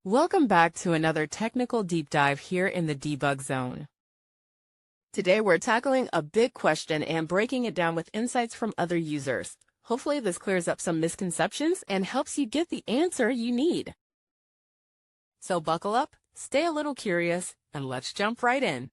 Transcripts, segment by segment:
Welcome back to another technical deep dive here in the debug zone. Today we're tackling a big question and breaking it down with insights from other users. Hopefully this clears up some misconceptions and helps you get the answer you need. So buckle up, stay a little curious, and let's jump right in.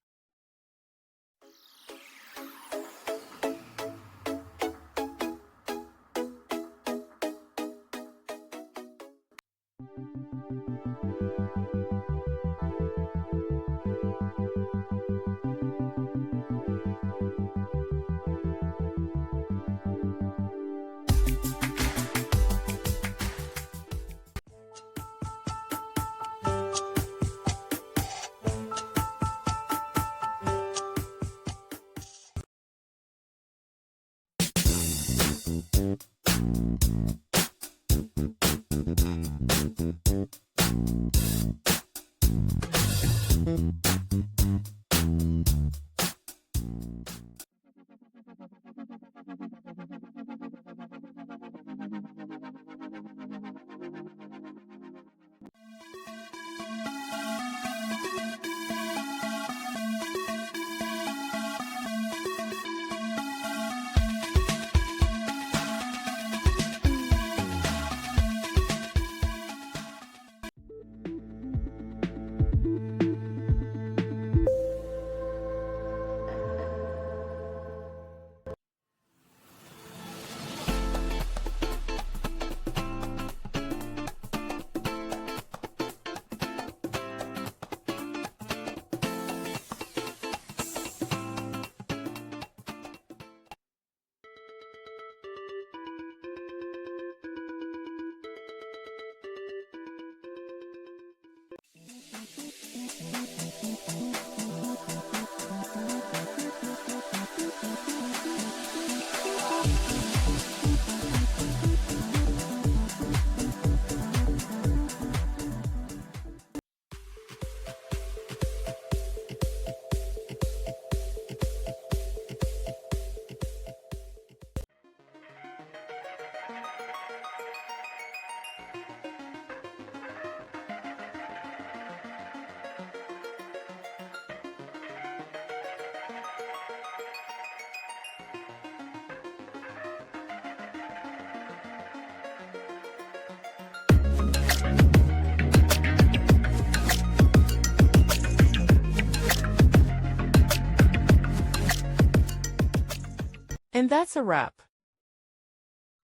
And that's a wrap.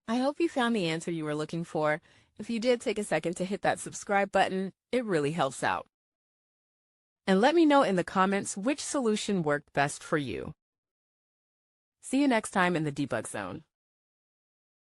I hope you found the answer you were looking for. If you did, take a second to hit that subscribe button. It really helps out. And let me know in the comments which solution worked best for you. See you next time in the debug zone.